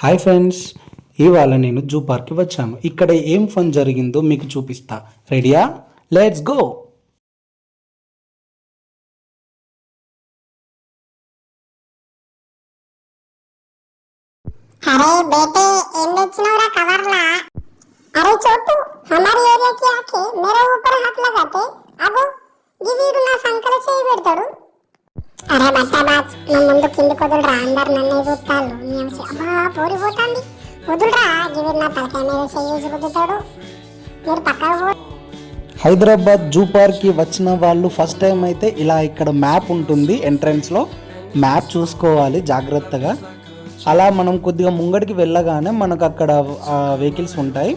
Hi friends, ఇవాళ నేను zoo పార్క్కి వచ్చాను. ఇక్కడ ఏం ఫన్ జరిగిందో మీకు చూపిస్తా. రెడీయా? Let's go. अरे बेटे ఏం తెచ్చినవరా కవర్లా? अरे छोटू हमारी एरिया की आके मेरे ऊपर हाथ लगाते अब గివీడు నా సంకల చేయి పెడతాడు. అరే బట్టాబాజ్ నా ముందు కిందికి వదులురా, అందరు నన్నే చూస్తాను. అబ్బా పోరిపోతుంది, వదులురా. గివీడు నా తలకాయ మీద చేసి రుద్దుతాడు. మీరు పక్కకు హైదరాబాద్ జూ పార్క్కి వచ్చిన వాళ్ళు ఫస్ట్ టైం అయితే ఇలా ఇక్కడ మ్యాప్ ఉంటుంది. ఎంట్రన్స్లో మ్యాప్ చూసుకోవాలి జాగ్రత్తగా. అలా మనం కొద్దిగా ముంగడికి వెళ్ళగానే మనకు అక్కడ వెహికల్స్ ఉంటాయి.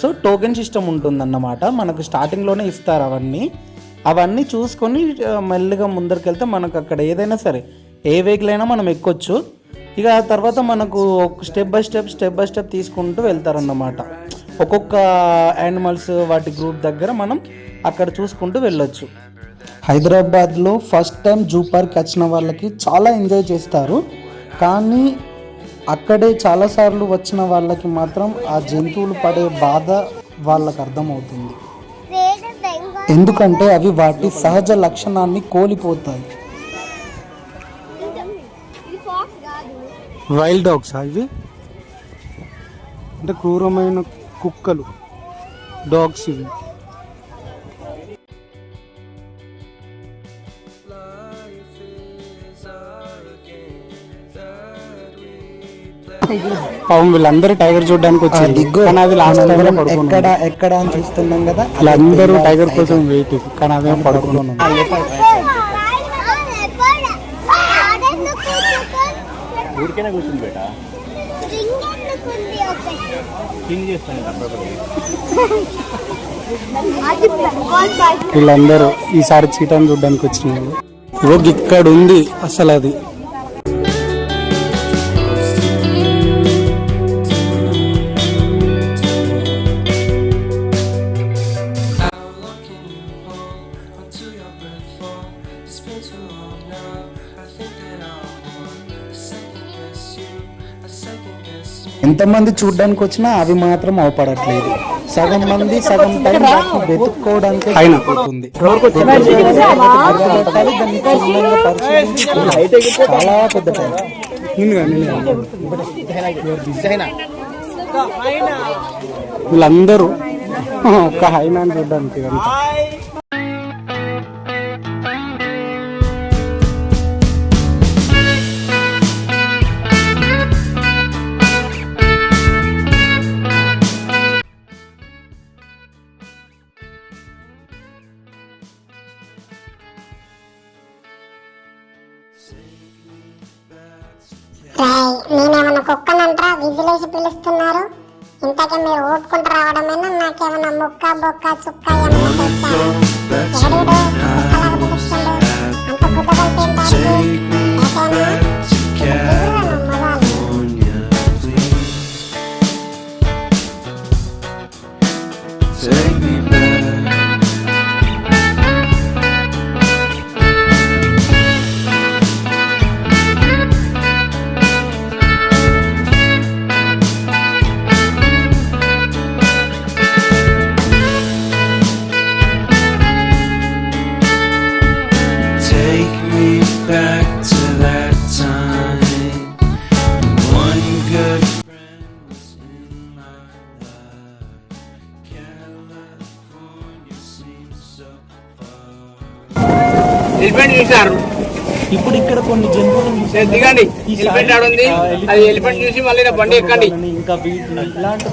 సో టోకెన్ సిస్టమ్ ఉంటుందన్నమాట. మనకు స్టార్టింగ్లోనే ఇస్తారు అవన్నీ చూసుకొని మెల్లిగా ముందరికి వెళ్తే మనకు అక్కడ ఏదైనా సరే ఏ వెహికల్ అయినా మనం ఎక్కొచ్చు. ఇక ఆ తర్వాత మనకు స్టెప్ బై స్టెప్ తీసుకుంటూ వెళ్తారన్నమాట. ఒక్కొక్క యానిమల్స్ వాటి గ్రూప్ దగ్గర మనం అక్కడ చూసుకుంటూ వెళ్ళొచ్చు. హైదరాబాద్లో ఫస్ట్ టైం జూ పార్క్ వచ్చిన వాళ్ళకి చాలా ఎంజాయ్ చేస్తారు. కానీ అక్కడే చాలాసార్లు వచ్చిన వాళ్ళకి మాత్రం ఆ జంతువులు పడే బాధ వాళ్ళకు అర్థమవుతుంది. ఎందుకంటే అవి వాటి సహజ లక్షణాన్ని కోల్పోతాయి. వైల్డ్ డాగ్స్ ఇవి, అంటే క్రూరమైన కుక్కలు, డాగ్స్ ఇవి. పాపం వీళ్ళందరూ టైగర్ చూడడానికి వచ్చారు. ఎక్కడ అని చూస్తున్నాం కదా, వాళ్ళందరూ టైగర్ కోసం వెయిట్. కానీ అదే పడుకున్నాం. వీళ్ళందరూ ఈసారి చీటాన్ని చూడడానికి వచ్చినారు. ఇక్కడ ఉంది అసలు అది. ఎంతమంది చూడడానికి వచ్చినా అవి మాత్రం అవపడట్లేదు. సగం మంది సగం టైం వెతుక్కోవడానికి అయిపోతుంది. చాలా పెద్ద టైం. వీళ్ళందరూ ఒక హైనాన్ని చూడడానికి నేనేమన్నా కుక్కనంటారా విజిలేసి పిలుస్తున్నారు? ఇంతకీ మీరు ఓపుకుంటూ రావడమేనా? నాకేమన్నా ముక్క బొక్క చుక్క ఏమన్నా తెచ్చారు? అంత ఎలిఫెంట్ చూసారు. ఇప్పుడు ఇక్కడ కొన్ని జంతువులు దిగండి. ఎలిఫెంట్ ఆడుంది, అది ఎలిఫెంట్ చూసి మళ్ళీ బండి ఎక్కండి. ఇంకా ఇలాంటి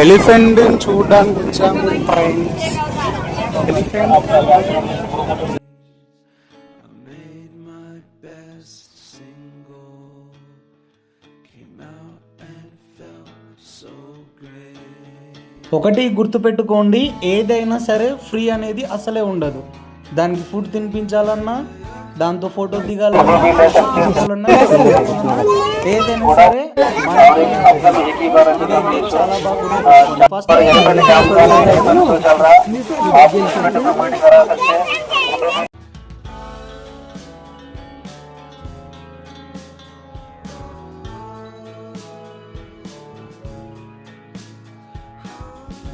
ఎలిఫెంట్ చూడడానికి వచ్చాము ఫ్రెండ్స్. ఒకటి గుర్తుపెట్టుకోండి, ఏదైనా సరే ఫ్రీ అనేది అసలే ఉండదు. దానికి ఫుడ్ తినిపించాలన్నా, దాంతో ఫోటో దిగాలన్నా, ఏదైనా సరే చాలా బాగుంది. ఫస్ట్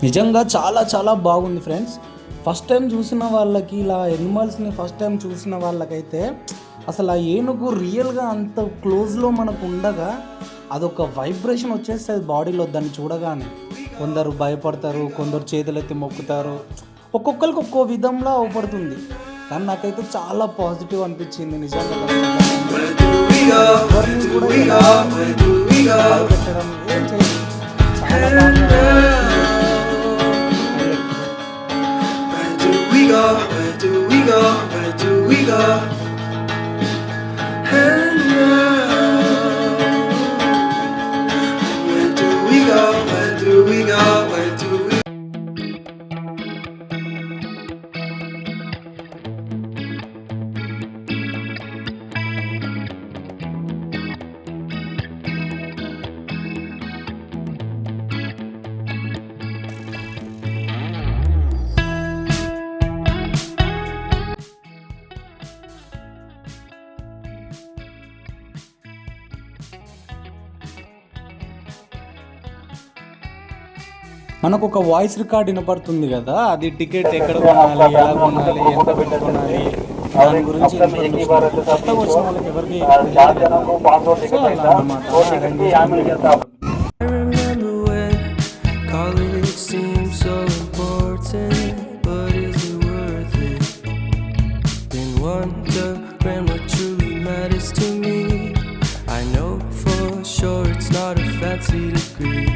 నిజంగా చాలా చాలా బాగుంది ఫ్రెండ్స్. ఫస్ట్ టైం చూసిన వాళ్ళకి, ఇలా ఎనిమల్స్ని ఫస్ట్ టైం చూసిన వాళ్ళకైతే అసలు ఆ ఏనుగు రియల్గా అంత క్లోజ్లో మనకు ఉండగా అదొక వైబ్రేషన్ వచ్చేస్తుంది బాడీలో దాన్ని చూడగానే. కొందరు భయపడతారు, కొందరు చేతులెత్తి మొక్కుతారు, ఒక్కొక్కరికి ఒక్కో విధంలో అవపడుతుంది. కానీ నాకైతే చాలా పాజిటివ్ అనిపించింది నిజంగా. ఎవరిని కూడా ఎలా భయపెట్టడం ఏం చేయదు, చాలా బాగా. Where do we go? Where do we go? And now, where do we go? Where do we go? Where do we మనకు ఒక వాయిస్ రికార్డ్ వినపడుతుంది కదా, అది టికెట్ ఎక్కడ కొనాలి, ఎలా కొనాలి, ఎంత పెట్టి కొనాలి, దాని గురించి కొత్తగా వచ్చిన వాళ్ళకి ఎవరికి సో అలా అన్నమాట. I remember when college seemed so important, but is it worth it? Been wondering what truly matters to me. I know for sure it's not a fancy degree.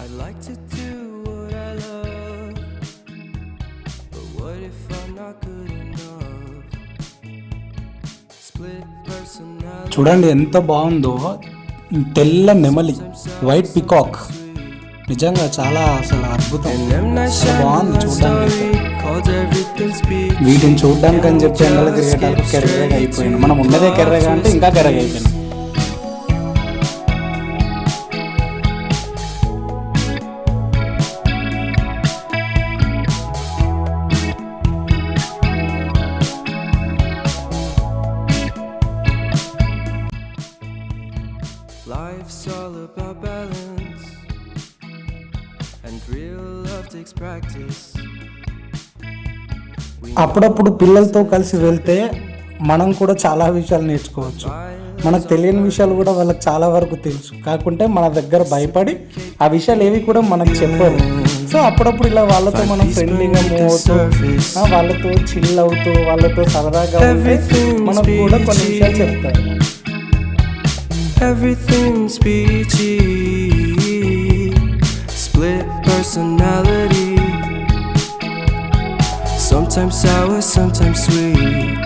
I like to do what I love, but what if I'm not good enough? Split personality. చూడండి ఎంత బాగుందో, తెల్ల నెమలి, white peacock, నిజంగా చాలా అసలు అద్భుతం. బాగుంది చూడడానికి. వీటిని చూడడానికి అని చెప్పి ఎండలు తిరిగేటప్పుడు కెర్రగా అయిపోయింది. మనం ఉన్నదే కెర్రగా అంటే ఇంకా కెర్రగా అయిపోయింది. Life's all about balance, and real love takes practice. అప్పుడప్పుడు పిల్లలతో కలిసి వెళ్తే మనం కూడా చాలా విషయాలు నేర్చుకోవచ్చు. మనకు తెలియని విషయాలు కూడా వాళ్ళకి చాలా వరకు తెలుసు, కాకుంటే మన దగ్గర భయపడి ఆ విషయాలు ఏవి కూడా మనకు చెప్పరు. సో అప్పుడప్పుడు ఇలా వాళ్ళతో మనం ఫ్రెండ్లీగా మూవ్ అవుతూ, వాళ్ళతో చిల్ అవుతూ, వాళ్ళతో సరదాగా ఉంటే మనకు కూడా కొన్ని విషయాలు చెప్తారు. Everything's peachy, split personality, sometimes sour, sometimes sweet.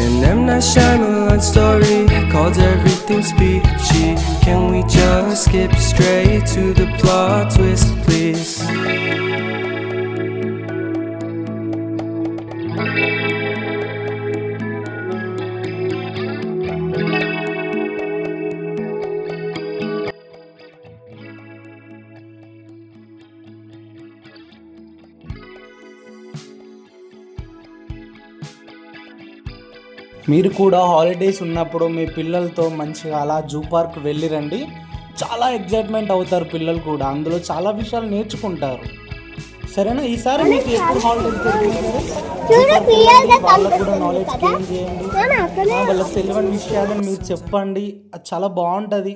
An M. Night Shyamalan story called Everything's Peachy. Can we just skip straight to the plot twist, please? మీరు కూడా హాలిడేస్ ఉన్నప్పుడు మీ పిల్లలతో మంచిగా అలా జూ పార్క్ వెళ్ళిరండి. చాలా ఎగ్జైట్మెంట్ అవుతారు పిల్లలు కూడా, అందులో చాలా విషయాలు నేర్చుకుంటారు. సరేనా? ఈసారి మీకు ఎప్పుడు హాలిడేస్ వాళ్ళకు కూడా నాలెడ్జ్ గెయిన్ చేయండి, వాళ్ళకి తెలియని విషయాలను మీరు చెప్పండి. అది చాలా బాగుంటుంది.